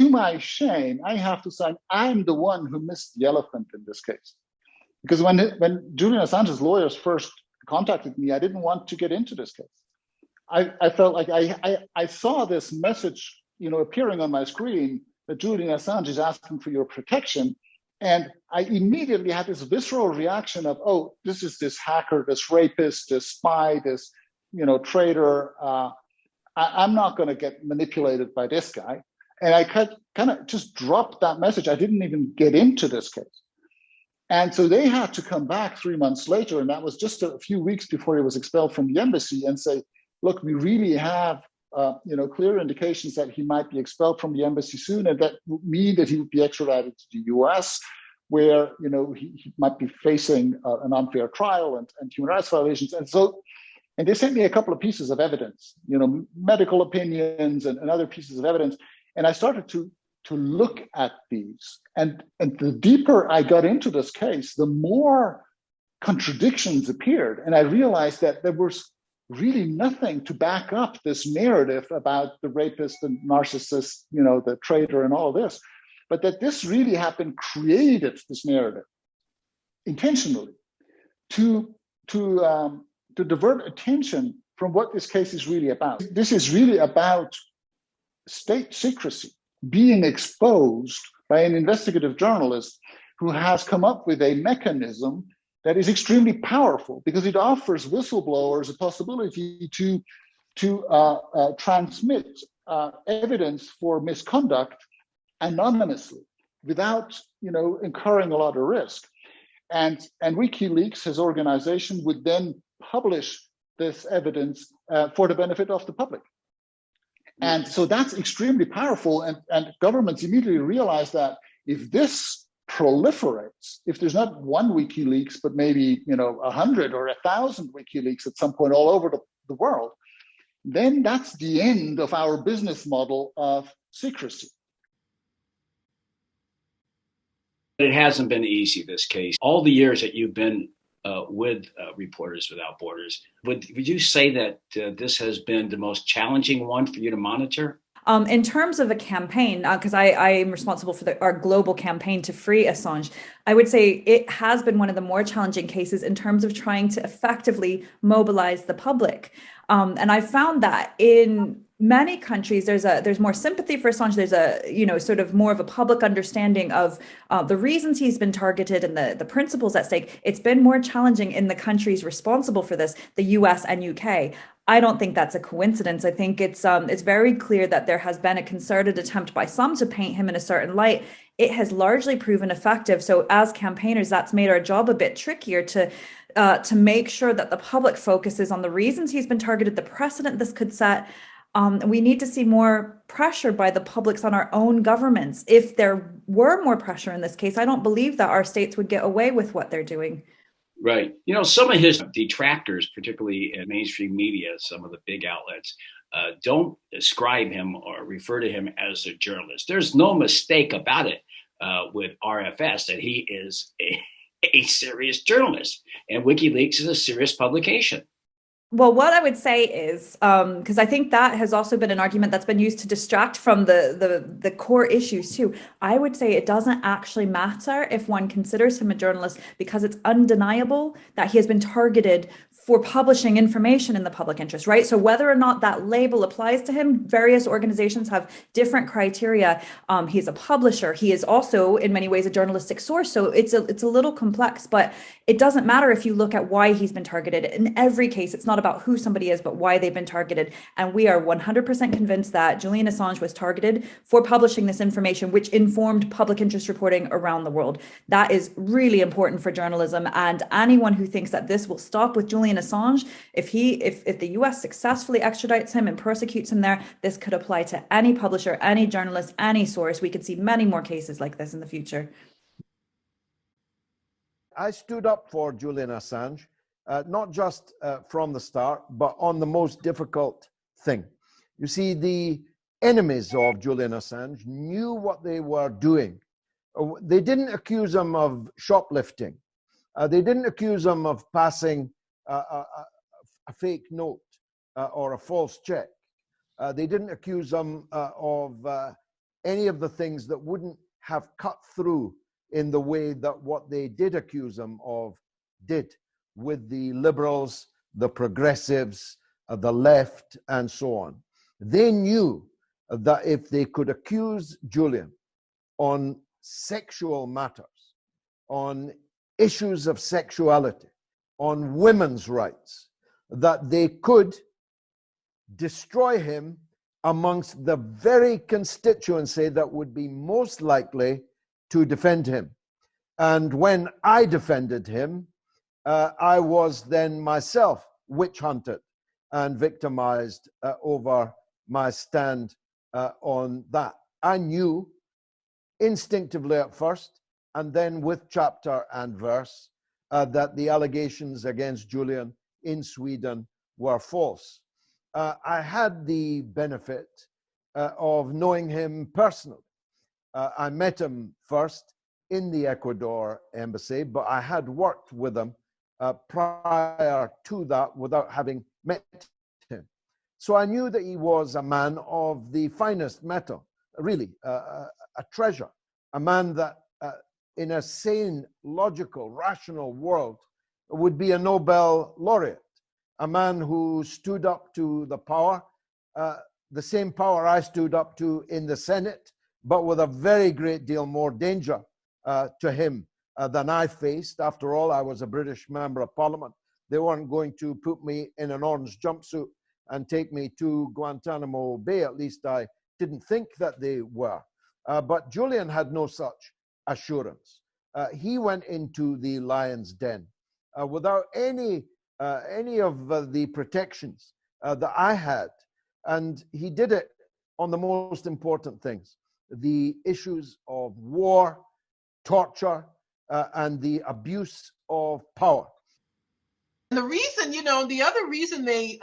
to my shame, I have to say I'm the one who missed the elephant in this case. Because when Julian Assange's lawyers first contacted me, I didn't want to get into this case. I felt like I saw this message, appearing on my screen that Julian Assange is asking for your protection. And I immediately had this visceral reaction of, oh, this is this hacker, this rapist, this spy, this, traitor. I'm not going to get manipulated by this guy. And I kind of just dropped that message. I didn't even get into this case. And so they had to come back 3 months later, and that was just a few weeks before he was expelled from the embassy, and say, look, we really have clear indications that he might be expelled from the embassy soon, and that would mean that he would be extradited to the US, where he might be facing an unfair trial and human rights violations. And they sent me a couple of pieces of evidence, medical opinions and other pieces of evidence. And I started to look at these. And the deeper I got into this case, the more contradictions appeared. And I realized that there was really nothing to back up this narrative about the rapist and narcissist, the traitor and all this, but that this really had been created, this narrative, intentionally to divert attention from what this case is really about. This is really about state secrecy being exposed by an investigative journalist who has come up with a mechanism that is extremely powerful because it offers whistleblowers a possibility to transmit evidence for misconduct anonymously without incurring a lot of risk. And WikiLeaks, his organization, would then publish this evidence for the benefit of the public. And so that's extremely powerful. And governments immediately realize that if this proliferates, if there's not one WikiLeaks, but maybe 100 or 1,000 WikiLeaks at some point all over the world, then that's the end of our business model of secrecy. It hasn't been easy, this case. All the years that you've been with Reporters Without Borders, would you say that this has been the most challenging one for you to monitor? In terms of a campaign, because I am responsible for our global campaign to free Assange, I would say it has been one of the more challenging cases in terms of trying to effectively mobilize the public. And I found that in many countries, there's more sympathy for Assange. There's a, sort of more of a public understanding of the reasons he's been targeted and the principles at stake. It's been more challenging in the countries responsible for this, the US and UK. I don't think that's a coincidence. I think it's very clear that there has been a concerted attempt by some to paint him in a certain light. It has largely proven effective. So as campaigners, that's made our job a bit trickier to make sure that the public focuses on the reasons he's been targeted, the precedent this could set. We need to see more pressure by the publics on our own governments. If there were more pressure in this case, I don't believe that our states would get away with what they're doing. Right. Some of his detractors, particularly in mainstream media, some of the big outlets, don't describe him or refer to him as a journalist. There's no mistake about it with RFS that he is a serious journalist, and WikiLeaks is a serious publication. Well, what I would say is, because I think that has also been an argument that's been used to distract from the core issues too. I would say it doesn't actually matter if one considers him a journalist, because it's undeniable that he has been targeted for publishing information in the public interest, right? So whether or not that label applies to him, various organizations have different criteria. He's a publisher. He is also, in many ways, a journalistic source. So it's a little complex, but it doesn't matter if you look at why he's been targeted. In every case, it's not about who somebody is, but why they've been targeted. And we are 100% convinced that Julian Assange was targeted for publishing this information, which informed public interest reporting around the world. That is really important for journalism. And anyone who thinks that this will stop with Julian Assange, if the US successfully extradites him and prosecutes him there, this could apply to any publisher, any journalist, any source. We could see many more cases like this in the future. I stood up for Julian Assange, not just from the start, but on the most difficult thing. You see, the enemies of Julian Assange knew what they were doing. They didn't accuse him of shoplifting. They didn't accuse him of passing a fake note or a false check. They didn't accuse him of any of the things that wouldn't have cut through in the way that what they did accuse him of did with the liberals, the progressives, the left, and so on. They knew that if they could accuse Julian on sexual matters, on issues of sexuality, on women's rights, that they could destroy him amongst the very constituency that would be most likely to defend him. And when I defended him, I was then myself witch hunted and victimized over my stand on that. I knew instinctively at first, and then with chapter and verse, that the allegations against Julian in Sweden were false. I had the benefit of knowing him personally. I met him first in the Ecuador embassy, but I had worked with him prior to that without having met him. So I knew that he was a man of the finest metal, really, a treasure, a man that in a sane, logical, rational world would be a Nobel laureate, a man who stood up to the power, the same power I stood up to in the Senate, but with a very great deal more danger to him than I faced. After all, I was a British member of Parliament. They weren't going to put me in an orange jumpsuit and take me to Guantanamo Bay. At least I didn't think that they were. But Julian had no such assurance. He went into the lion's den without any of the protections that I had. And he did it on the most important things, the issues of war, torture, and the abuse of power. And the reason, the other reason they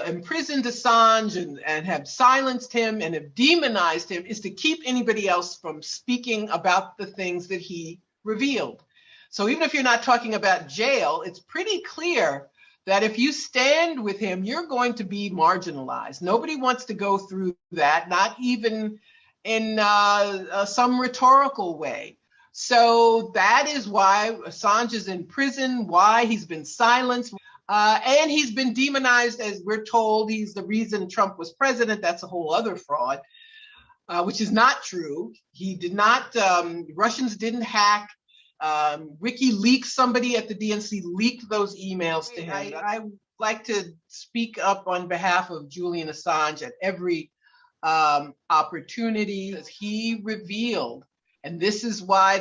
imprisoned Assange and have silenced him and have demonized him is to keep anybody else from speaking about the things that he revealed. So even if you're not talking about jail, it's pretty clear that if you stand with him, you're going to be marginalized. Nobody wants to go through that, not even in some rhetorical way. So that is why Assange is in prison, why he's been silenced, and he's been demonized, as we're told. He's the reason Trump was president. That's a whole other fraud, which is not true. He did not, Russians didn't hack. WikiLeaks, somebody at the DNC leaked those emails to him. I like to speak up on behalf of Julian Assange at every opportunity, as he revealed, and this is why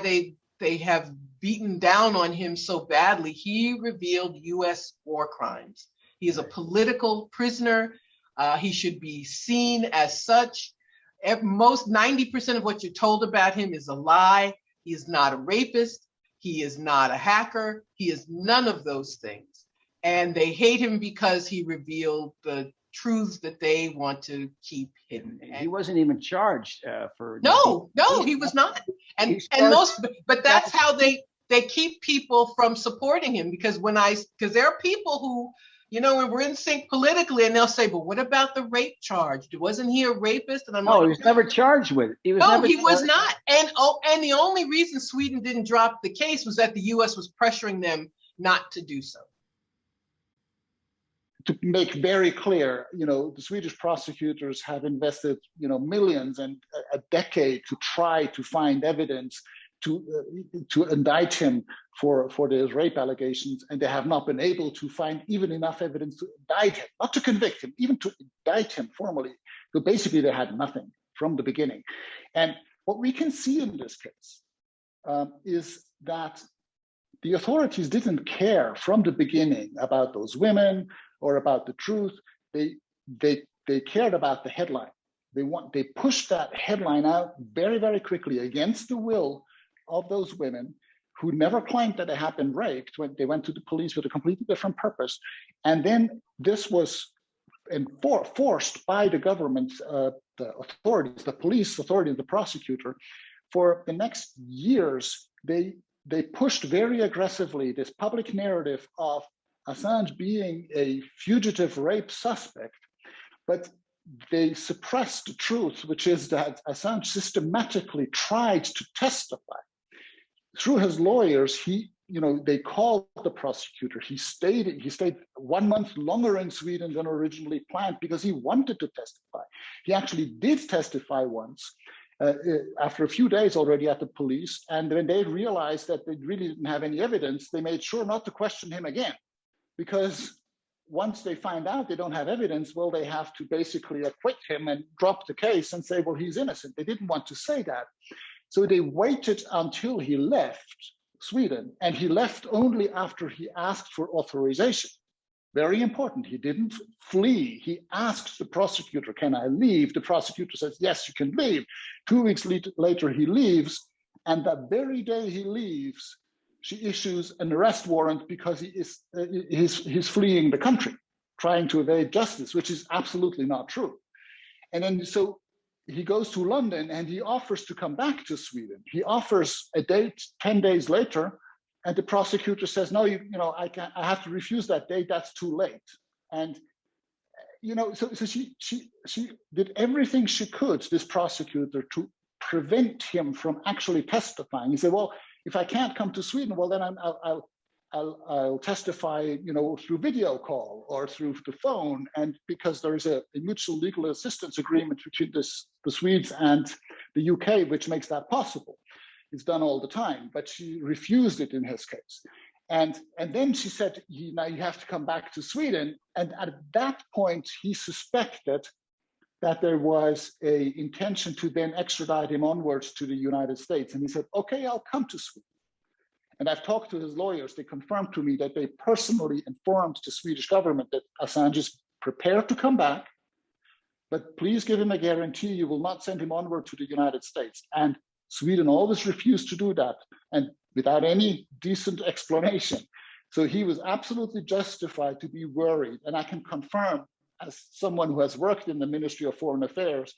they have beaten down on him so badly. He revealed U.S. war crimes. He is a political prisoner. He should be seen as such. Most 90% of what you're told about him is a lie. He is not a rapist. He is not a hacker. He is none of those things. And they hate him because he revealed the truths that they want to keep hidden. He wasn't even charged for. No, he was not. But that's how they keep people from supporting him, because there are people who, we're in sync politically, and they'll say, but what about the rape charge? Wasn't he a rapist? And I'm he was never charged with it. He was not. And the only reason Sweden didn't drop the case was that the U.S. was pressuring them not to do so. To make very clear, the Swedish prosecutors have invested, millions and a decade to try to find evidence to indict him for those rape allegations, and they have not been able to find even enough evidence to indict him, not to convict him, even to indict him formally. So basically, they had nothing from the beginning. And what we can see in this case is that the authorities didn't care from the beginning about those women or about the truth. They cared about the headline. They pushed that headline out very, very quickly against the will of those women who never claimed that they had been raped when they went to the police with a completely different purpose. And then this was enforced by the government, the authorities, the police authorities, the prosecutor. For the next years, they pushed very aggressively this public narrative of Assange being a fugitive rape suspect. But they suppressed the truth, which is that Assange systematically tried to testify. Through his lawyers, they called the prosecutor. He stayed 1 month longer in Sweden than originally planned because he wanted to testify. He actually did testify once after a few days already at the police. And when they realized that they really didn't have any evidence, they made sure not to question him again, because once they find out they don't have evidence, well, they have to basically acquit him and drop the case and say, well, he's innocent. They didn't want to say that. So they waited until he left Sweden, and he left only after he asked for authorization. Very important. He didn't flee. He asked the prosecutor, can I leave? The prosecutor says, yes, you can leave. 2 weeks later, he leaves. And that very day he leaves, she issues an arrest warrant because he's fleeing the country, trying to evade justice, which is absolutely not true. And then so he goes to London and he offers to come back to Sweden. He offers a date 10 days later, and the prosecutor says, no, I have to refuse that date. That's too late. And so she did everything she could, this prosecutor, to prevent him from actually testifying. He said, well, if I can't come to Sweden, well, then I'll testify, through video call or through the phone. And because there is a mutual legal assistance agreement between the Swedes and the UK, which makes that possible. It's done all the time, but she refused it in his case. And then she said, now you have to come back to Sweden. And at that point, he suspected that there was an intention to then extradite him onwards to the United States. And he said, okay, I'll come to Sweden. And I've talked to his lawyers. They confirmed to me that they personally informed the Swedish government that Assange is prepared to come back, but please give him a guarantee you will not send him onward to the United States. And Sweden always refused to do that, and without any decent explanation. So he was absolutely justified to be worried. And I can confirm, as someone who has worked in the Ministry of Foreign Affairs,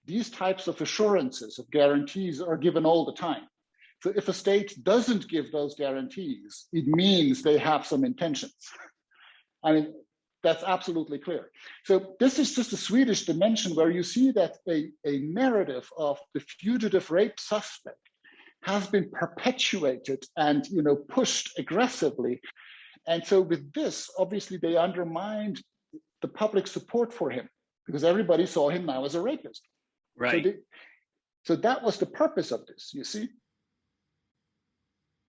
these types of assurances, of guarantees, are given all the time. So if a state doesn't give those guarantees, it means they have some intentions. I mean, that's absolutely clear. So this is just a Swedish dimension where you see that a narrative of the fugitive rape suspect has been perpetuated and pushed aggressively. And so with this, obviously they undermined the public support for him because everybody saw him now as a rapist. Right. So that was the purpose of this, you see?